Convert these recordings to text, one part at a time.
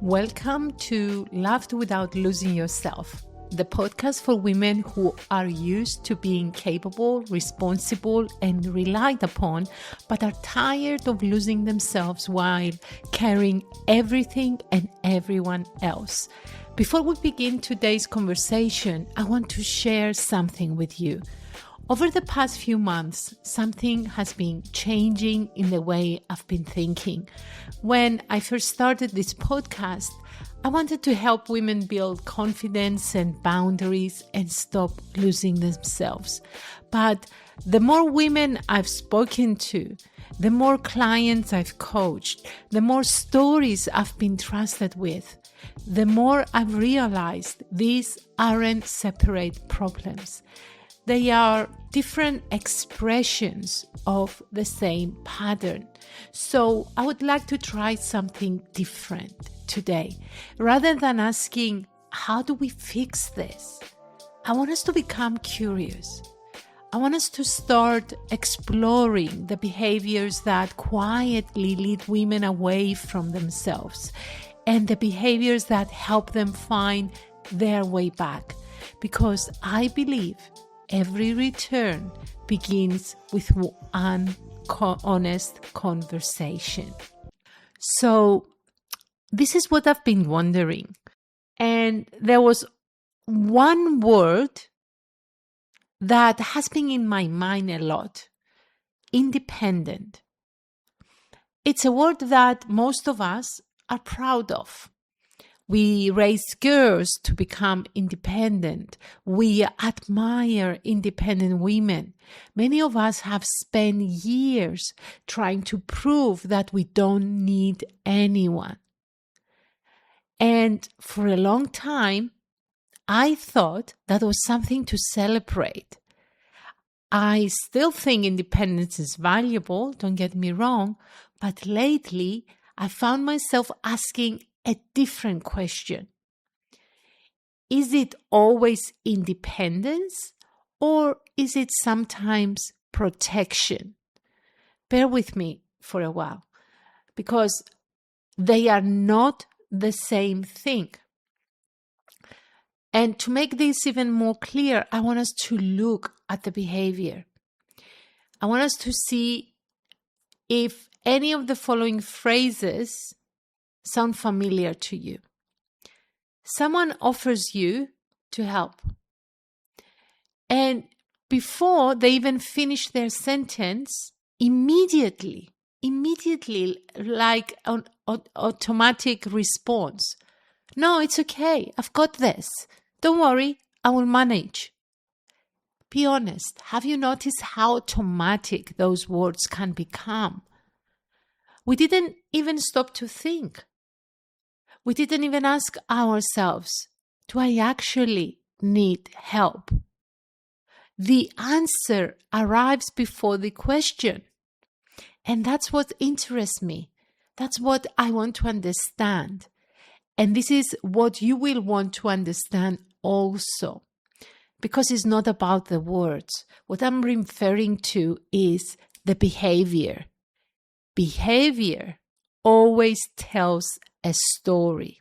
Welcome to Loved Without Losing Yourself, the podcast for women who are used to being capable, responsible, and relied upon, but are tired of losing themselves while carrying everything and everyone else. Before we begin today's conversation, I want to share something with you. Over the past few months, something has been changing in the way I've been thinking. When I first started this podcast, I wanted to help women build confidence and boundaries and stop losing themselves. But the more women I've spoken to, the more clients I've coached, the more stories I've been trusted with, the more I've realized these aren't separate problems. They are different expressions of the same pattern. So I would like to try something different today. Rather than asking, how do we fix this? I want us to become curious. I want us to start exploring the behaviors that quietly lead women away from themselves and the behaviors that help them find their way back. Because I believe every return begins with one honest conversation. So this is what I've been wondering. And there was one word that has been in my mind a lot: independent. It's a word that most of us are proud of. We raise girls to become independent. We admire independent women. Many of us have spent years trying to prove that we don't need anyone. And for a long time, I thought that was something to celebrate. I still think independence is valuable, don't get me wrong, but lately I found myself asking a different question. Is it always independence, or is it sometimes protection? Bear with me for a while, because they are not the same thing. And to make this even more clear, I want us to look at the behavior. I want us to see if any of the following phrases sound familiar to you. Someone offers you to help, and before they even finish their sentence, immediately, like an automatic response: no, it's okay, I've got this. Don't worry, I will manage. Be honest, have you noticed how automatic those words can become? We didn't even stop to think. We didn't even ask ourselves, do I actually need help? The answer arrives before the question. And that's what interests me. That's what I want to understand. And this is what you will want to understand also. Because it's not about the words. What I'm referring to is the behavior. Behavior always tells a story.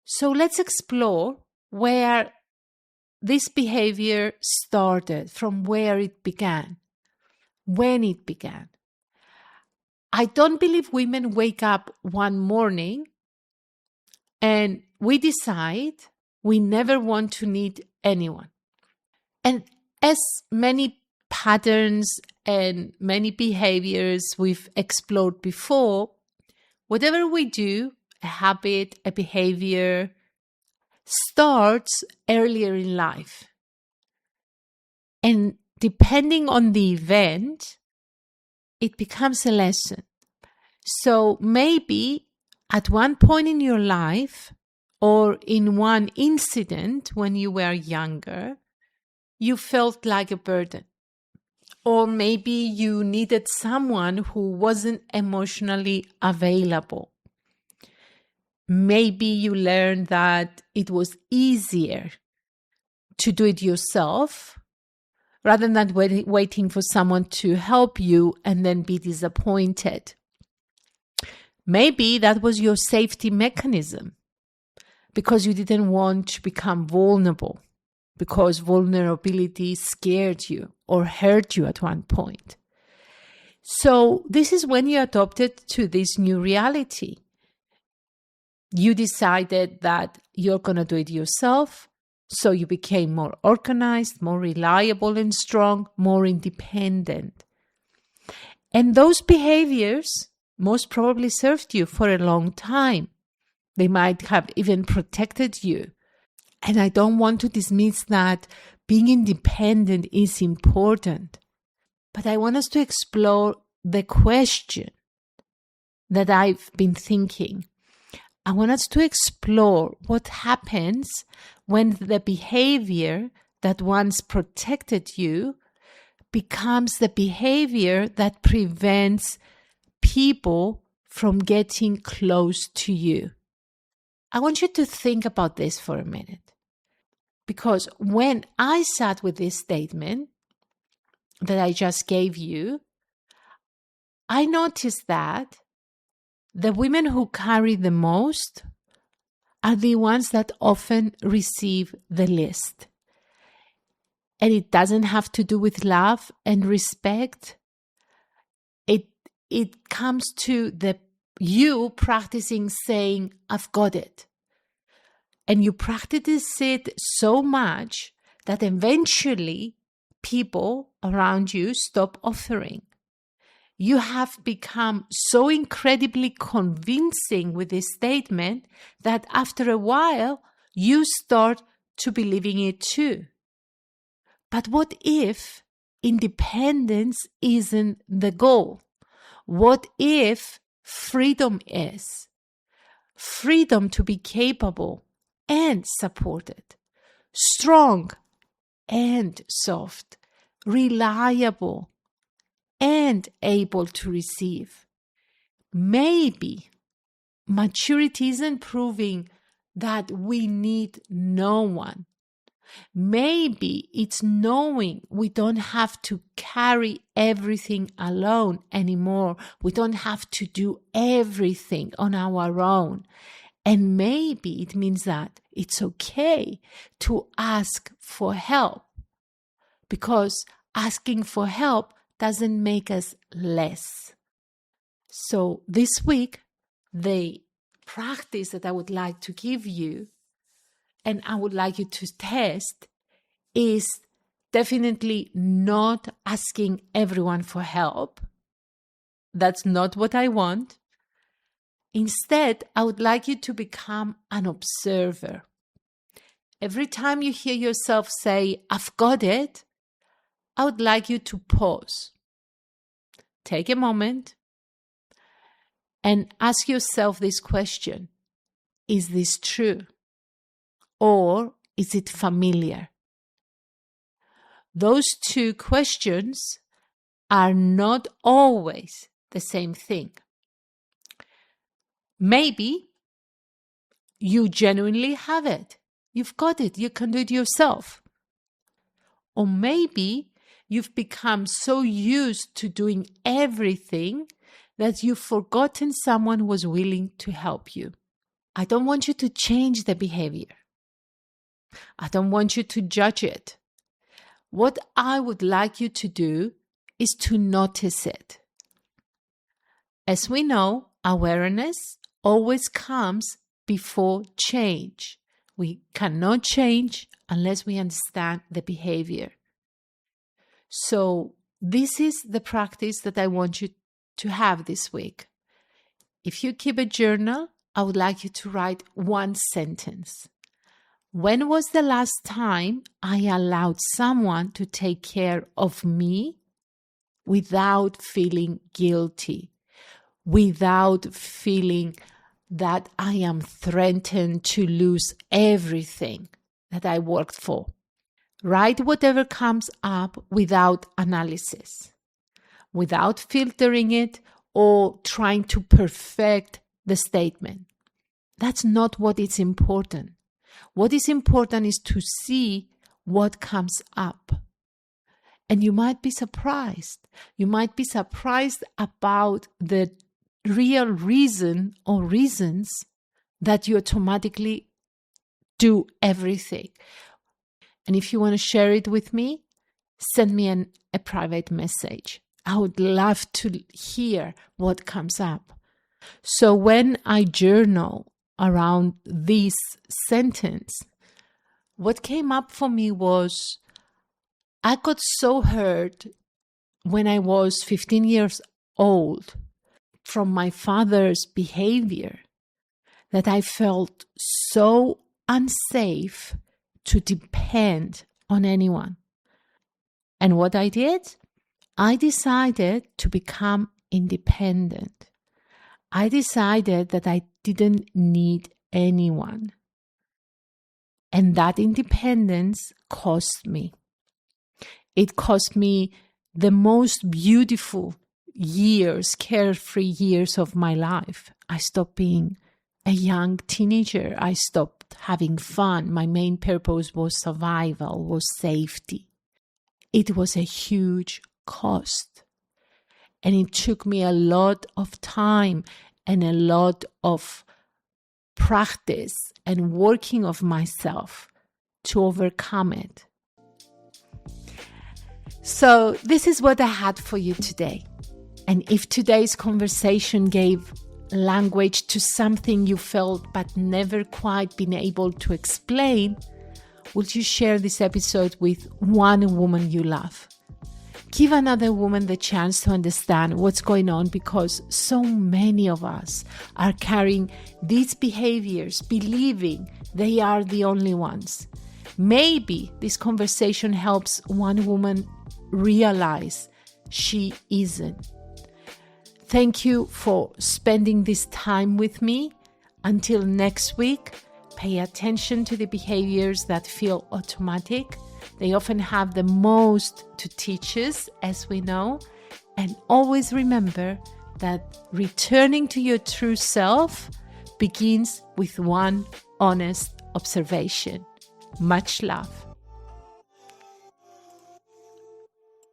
So let's explore where this behavior started, from where it began, when it began. I don't believe women wake up one morning and we decide we never want to need anyone. And as many patterns and many behaviors we've explored before, whatever we do, a habit, a behavior, starts earlier in life. And depending on the event, it becomes a lesson. So maybe at one point in your life, or in one incident when you were younger, you felt like a burden. Or maybe you needed someone who wasn't emotionally available. Maybe you learned that it was easier to do it yourself rather than waiting for someone to help you and then be disappointed. Maybe that was your safety mechanism because you didn't want to become vulnerable, because vulnerability scared you or hurt you at one point. So this is when you adopted to this new reality. You decided that you're going to do it yourself. So you became more organized, more reliable and strong, more independent. And those behaviors most probably served you for a long time. They might have even protected you. And I don't want to dismiss that being independent is important. But I want us to explore the question that I've been thinking. I want us to explore what happens when the behavior that once protected you becomes the behavior that prevents people from getting close to you. I want you to think about this for a minute. Because when I sat with this statement that I just gave you, I noticed that the women who carry the most are the ones that often receive the least. And it doesn't have to do with love and respect. It comes to you practicing saying, I've got it. And you practice it so much that eventually people around you stop offering. You have become so incredibly convincing with this statement that after a while, you start to believing it too. But what if independence isn't the goal? What if freedom is? Freedom to be capable and supported, strong and soft, reliable and able to receive. Maybe maturity isn't proving that we need no one. Maybe it's knowing we don't have to carry everything alone anymore. We don't have to do everything on our own. And maybe it means that it's okay to ask for help, because asking for help doesn't make us less. So this week, the practice that I would like to give you and I would like you to test is definitely not asking everyone for help. That's not what I want. Instead, I would like you to become an observer. Every time you hear yourself say, I've got it, I would like you to pause. Take a moment and ask yourself this question. Is this true? Or is it familiar? Those two questions are not always the same thing. Maybe you genuinely have it. You've got it. You can do it yourself. Or maybe you've become so used to doing everything that you've forgotten someone was willing to help you. I don't want you to change the behavior. I don't want you to judge it. What I would like you to do is to notice it. As we know, awareness always comes before change. We cannot change unless we understand the behavior. So this is the practice that I want you to have this week. If you keep a journal, I would like you to write one sentence. When was the last time I allowed someone to take care of me without feeling guilty, without feeling that I am threatened to lose everything that I worked for? Write whatever comes up without analysis, without filtering it or trying to perfect the statement. That's not what is important. What is important is to see what comes up. And you might be surprised. You might be surprised about the real reason or reasons that you automatically do everything. And if you want to share it with me, send me a private message. I would love to hear what comes up. So when I journal around this sentence, what came up for me was I got so hurt when I was 15 years old from my father's behavior that I felt so unsafe to depend on anyone. And what I did? I decided to become independent. I decided that I didn't need anyone. And that independence cost me. It cost me the most beautiful years, carefree years of my life. I stopped being a young teenager. I stopped having fun. My main purpose was survival, was safety. It was a huge cost. And it took me a lot of time and a lot of practice and working of myself to overcome it. So this is what I had for you today. And if today's conversation gave language to something you felt but never quite been able to explain, would you share this episode with one woman you love? Give another woman the chance to understand what's going on, because so many of us are carrying these behaviors, believing they are the only ones. Maybe this conversation helps one woman realize she isn't. Thank you for spending this time with me. Until next week, pay attention to the behaviors that feel automatic. They often have the most to teach us, as we know. And always remember that returning to your true self begins with one honest observation. Much love.